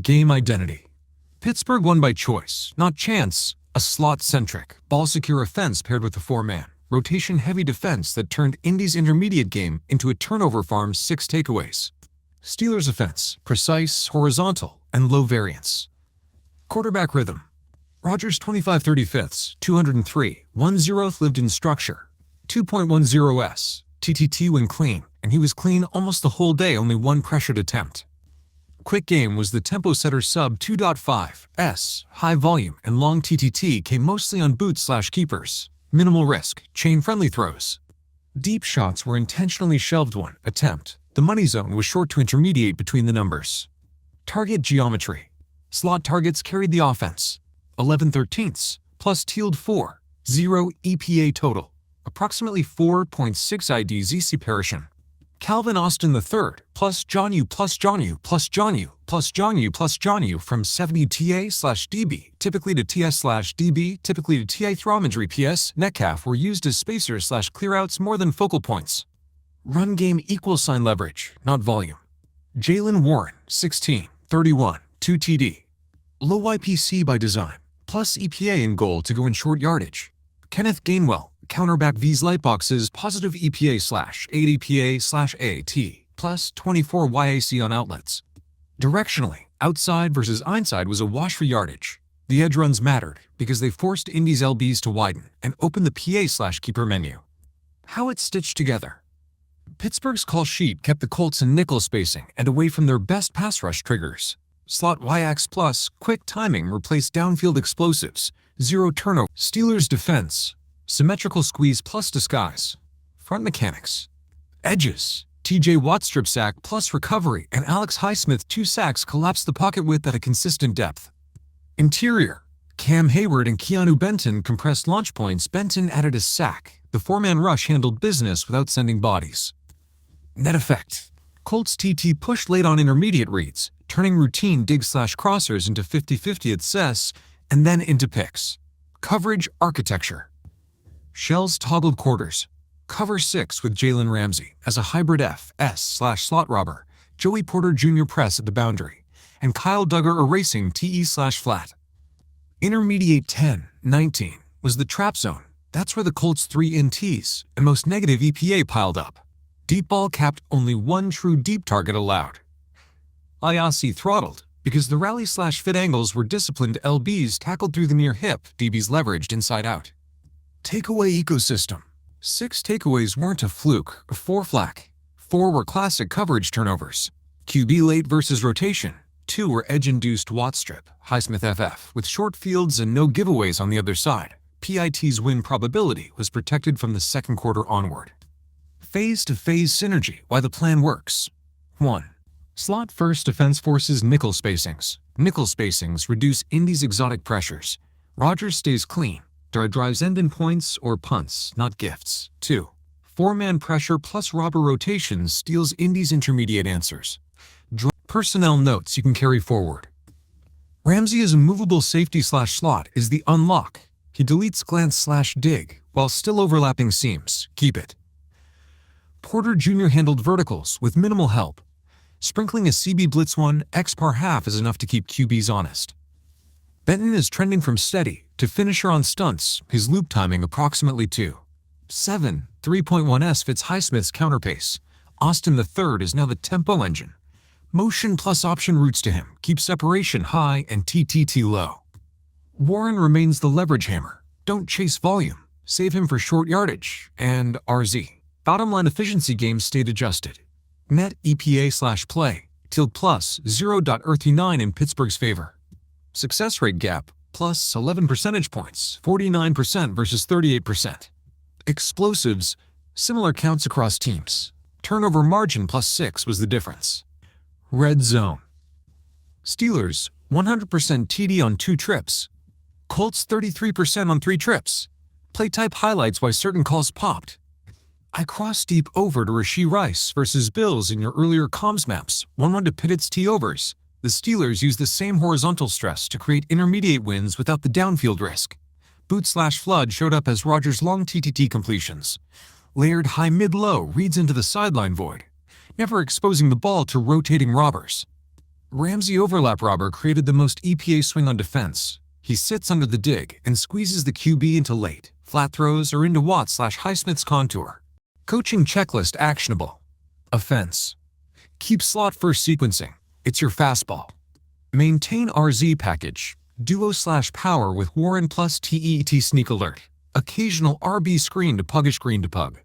Game identity. Pittsburgh won by choice, not chance. A slot-centric, ball-secure offense paired with a four-man, rotation-heavy defense that turned Indy's intermediate game into a turnover farm's 6 takeaways. Steelers' offense, precise, horizontal, and low variance. Quarterback rhythm. Rodgers 25/35, 203, 1/0th lived in structure, 2.10s, TTT when clean, and he was clean almost the whole day, only one pressured attempt. Quick game was the tempo setter sub 2.5s, high volume and long TTT came mostly on boots/keepers, minimal risk, chain-friendly throws. Deep shots were intentionally shelved one attempt. The money zone was short to intermediate between the numbers. Target geometry. Slot targets carried the offense. 11/13ths, plus tealed 4, 0 EPA total, approximately 4.6 ID ZC paration. Calvin Austin III, plus Jonnu, plus Jonnu, plus Jonnu, plus Jonnu, plus Jonnu from 70 TA/DB, typically to TS/DB, typically to TA throw-imagery PS, netcalf were used as spacers/clearouts more than focal points. Run game =sign leverage, not volume. Jalen Warren, 16, 31, 2 TD. Low IPC by design, plus EPA in goal to go in short yardage. Kenneth Gainwell, counterback V's lightboxes, positive EPA/8 EPA/AT, plus 24 YAC on outlets. Directionally, outside versus inside was a wash for yardage. The edge runs mattered because they forced Indy's LBs to widen and open the PA/keeper menu. How it's stitched together. Pittsburgh's call sheet kept the Colts in nickel spacing and away from their best pass rush triggers. Slot YX plus quick timing replaced downfield explosives, 0 turnover. Steelers' defense. Symmetrical squeeze plus disguise. Front mechanics. Edges. TJ Watt strip sack plus recovery and Alex Highsmith 2 sacks collapsed the pocket width at a consistent depth. Interior. Cam Hayward and Benton compressed launch points. Benton added a sack. The 4-man rush handled business without sending bodies. Net effect. Colts TT pushed late on intermediate reads, turning routine dig/crossers into 50/50 at cess and then into picks. Coverage architecture. Shells toggled quarters. Cover 6 with Jalen Ramsey as a hybrid FS/slot robber, Joey Porter Jr. press at the boundary, and Kyle Duggar erasing TE/flat. Intermediate 10-19 was the trap zone. That's where the Colts' 3 NTs and most negative EPA piled up. Deep ball capped only one true deep target allowed. IAC throttled because the rally/fit angles were disciplined LBs tackled through the near hip, DBs leveraged inside out. Takeaway ecosystem. 6 takeaways weren't a fluke or 4 flack. 4 were classic coverage turnovers. QB late versus rotation. 2 were edge-induced Watt strip, Highsmith FF, with short fields and no giveaways on the other side. PIT's win probability was protected from the second quarter onward. Phase-to-phase synergy, why the plan works. 1. Slot first defense forces nickel spacings. Nickel spacings reduce Indy's exotic pressures. Rodgers stays clean. Drives end in points or punts, not gifts. 2. 4-man pressure plus robber rotations steals Indy's intermediate answers. Personnel notes you can carry forward. Ramsey as a movable safety/slot is the unlock. He deletes glance/dig while still overlapping seams. Keep it. Porter Jr. handled verticals with minimal help. Sprinkling a CB blitz 1x par half is enough to keep QBs honest. Benton is trending from steady to finisher on stunts, his loop timing approximately 2.7. 3.1s fits Highsmith's counterpace. Austin III is now the tempo engine. Motion plus option routes to him keep separation high and TTT low. Warren remains the leverage hammer. Don't chase volume. Save him for short yardage. And RZ. Bottom line efficiency games stayed adjusted. Net EPA/play, tilde plus 0.39 in Pittsburgh's favor. Success rate gap, plus 11 percentage points, 49% versus 38%. Explosives, similar counts across teams. Turnover margin plus 6 was the difference. Red zone. Steelers, 100% TD on 2 trips. Colts, 33% on 3 trips. Play type highlights why certain calls popped. I cross deep over to Rashee Rice versus Bills in your earlier comms maps, 1-1 to Pitts T overs. The Steelers used the same horizontal stress to create intermediate wins without the downfield risk. Boot/flood showed up as Rodgers' long TTT completions. Layered high-mid-low reads into the sideline void, never exposing the ball to rotating robbers. Ramsey overlap robber created the most EPA swing on defense. He sits under the dig and squeezes the QB into late, flat throws or into Watt/Highsmith's contour. Coaching checklist actionable. Offense. Keep slot-first sequencing. It's your fastball. Maintain RZ package. Duo/power with Warren plus TET sneak alert. Occasional RB screen to pug.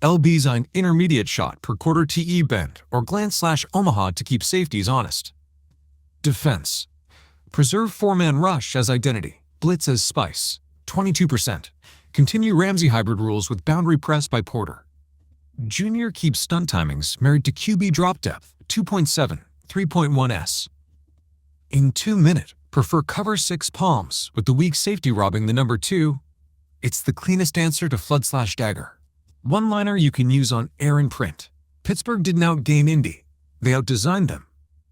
LB's an intermediate shot per quarter TE bend or glance/Omaha to keep safeties honest. Defense. Preserve four-man rush as identity. Blitz as spice. 22%. Continue Ramsey hybrid rules with boundary press by Porter. Junior keeps stunt timings married to QB drop depth. 2.7, 3.1s. In 2 minute, prefer cover 6 palms with the weak safety robbing the number 2. It's the cleanest answer to flood/dagger. One-liner you can use on air and print. Pittsburgh didn't outgain Indy. They outdesigned them.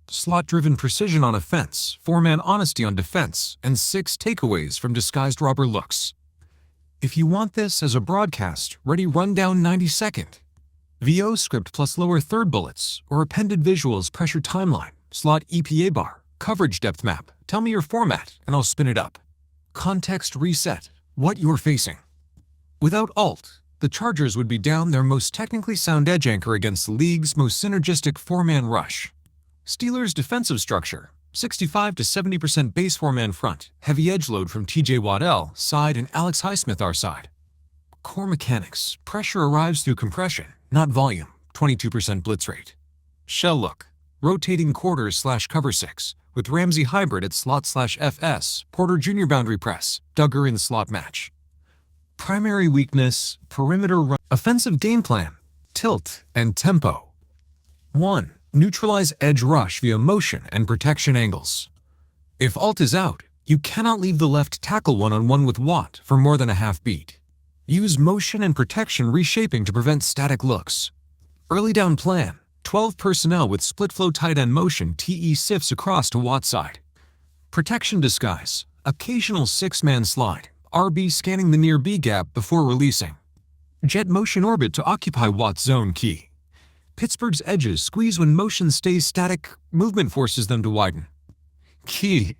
Slot-driven precision on offense, four-man honesty on defense, and 6 takeaways from disguised robber looks. If you want this as a broadcast, ready rundown 90-second. VO script plus lower third bullets, or appended visuals pressure timeline, slot EPA bar, coverage depth map, tell me your format, and I'll spin it up. Context reset, what you're facing. Without Alt, the Chargers would be down their most technically sound edge anchor against the league's most synergistic four-man rush. Steelers' defensive structure, 65 to 70% base four-man front, heavy edge load from TJ Waddell, side, and Alex Highsmith, our side. Core mechanics, pressure arrives through compression, not volume, 22% blitz rate. Shell look, rotating quarters/cover 6, with Ramsey hybrid at slot/FS, Porter Jr. boundary press, dagger in slot match. Primary weakness, perimeter run. Offensive game plan, tilt and tempo. 1. Neutralize edge rush via motion and protection angles. If Alt is out, you cannot leave the left tackle one-on-one with Watt for more than a half beat. Use motion and protection reshaping to prevent static looks. Early down plan, 12 personnel with split flow tight end motion TE sifts across to Watt side. Protection disguise, occasional 6-man slide, RB scanning the near B gap before releasing. Jet motion orbit to occupy Watt's zone key. Pittsburgh's edges squeeze when motion stays static, movement forces them to widen. Key,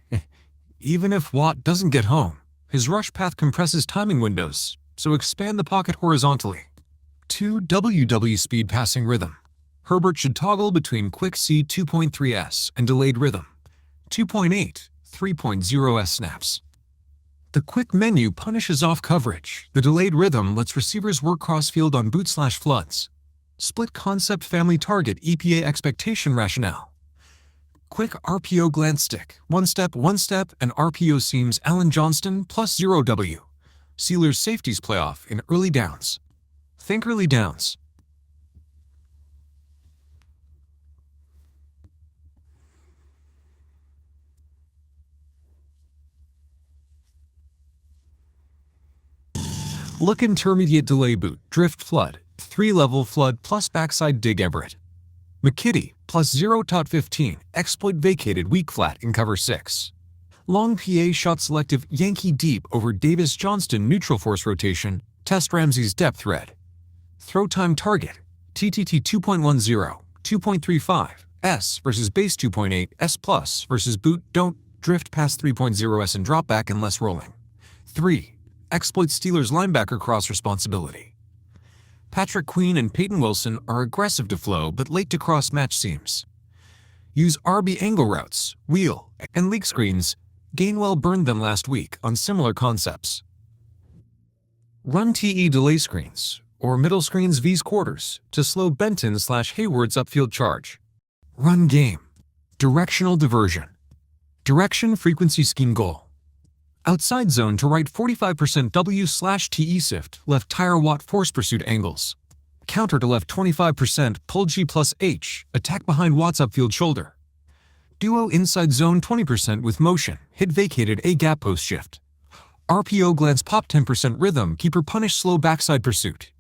even if Watt doesn't get home, his rush path compresses timing windows, so expand the pocket horizontally. 2. WW speed passing rhythm. Herbert should toggle between quick C 2.3s and delayed rhythm. 2.8, 3.0s snaps. The quick menu punishes off coverage. The delayed rhythm lets receivers work cross-field on boot/floods. Split concept family target EPA expectation rationale. Quick RPO glance stick, one step, and RPO seams Allen Johnston plus 0W. Steelers safeties playoff in early downs. Think early downs. Look intermediate delay boot, drift flood, 3-level flood plus backside dig Everett. McKitty plus 0.15, exploit vacated weak flat in cover 6. Long PA shot selective Yankee deep over Davis Johnston neutral force rotation, test Ramsey's depth thread. Throw time target, TTT 2.10, 2.35, S versus base 2.8, S plus versus boot don't drift past 3.0S and drop back unless rolling. 3. Exploit Steelers linebacker cross responsibility. Patrick Queen and Peyton Wilson are aggressive to flow but late to cross-match seams. Use RB angle routes, wheel, and leak screens. Gainwell burned them last week on similar concepts. Run TE delay screens, or middle screens V's quarters, to slow Benton/Hayward's upfield charge. Run game. Directional diversion. Direction frequency scheme goal. Outside zone to right 45% W/TE sift, left tire Watt force pursuit angles. Counter to left 25% pull G plus H, attack behind Watt's upfield shoulder. Duo inside zone 20% with motion, hit vacated A gap post shift. RPO glance pop 10% rhythm, keeper punish slow backside pursuit.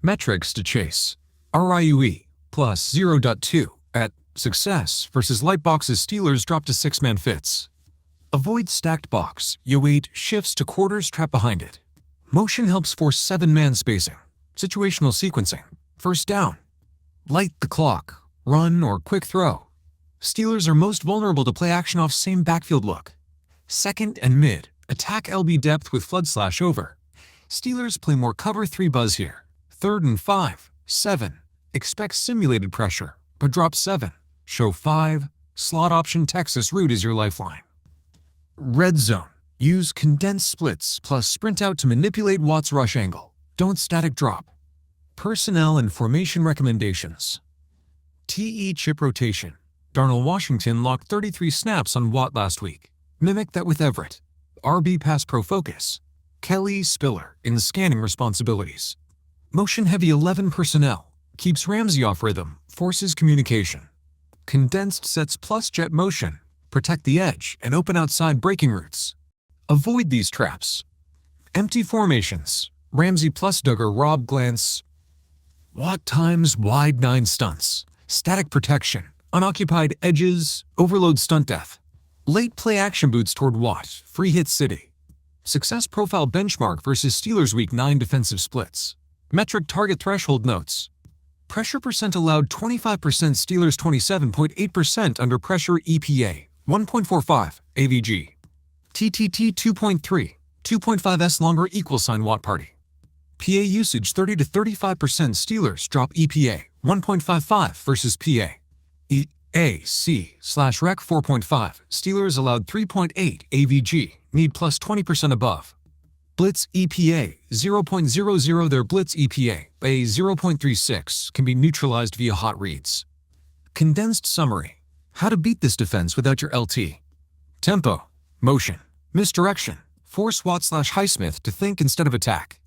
Metrics to chase. RIUE plus 0.2 at success versus light boxes Steelers drop to 6-man fits. Avoid stacked box, yo8 shifts to quarters trap behind it. Motion helps force 7-man spacing. Situational sequencing. First down. Light the clock, run or quick throw. Steelers are most vulnerable to play action off same backfield look. Second and mid, attack LB depth with flood slash over. Steelers play more cover 3 buzz here. Third and 5, 7. Expect simulated pressure, but drop 7. Show 5. Slot option Texas route is your lifeline. Red zone. Use condensed splits plus sprint out to manipulate Watt's rush angle. Don't static drop. Personnel and formation recommendations. TE chip rotation. Darnell Washington logged 33 snaps on Watt last week. Mimic that with Everett. RB pass pro focus. Kelly Spiller in scanning responsibilities. Motion-heavy 11 personnel. Keeps Ramsey off rhythm, forces communication. Condensed sets plus jet motion. Protect the edge and open outside breaking routes. Avoid these traps. Empty formations. Ramsey plus dagger rob glance. Watt times wide 9 stunts. Static protection. Unoccupied edges. Overload stunt death. Late play action boots toward Watt. Free hit city. Success profile benchmark versus Steelers Week 9 defensive splits. Metric target threshold notes. Pressure percent allowed 25%, Steelers 27.8% under pressure EPA, 1.45 AVG. TTT 2.3, 2.5S longer =, Watt party. PA usage 30 to 35%, Steelers drop EPA, 1.55 versus PA. EAC/Rec 4.5, Steelers allowed 3.8 AVG, need plus 20% above. Blitz EPA 0.00, their Blitz EPA by 0.36 can be neutralized via hot reads. Condensed summary. How to beat this defense without your LT. Tempo. Motion. Misdirection. Force Watt/Highsmith to think instead of attack.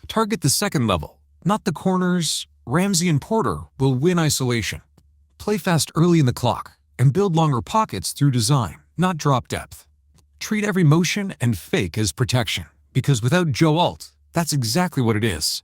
Target the second level, not the corners. Ramsey and Porter will win isolation. Play fast early in the clock and build longer pockets through design, not drop depth. Treat every motion and fake as protection. Because without Joe Alt, that's exactly what it is.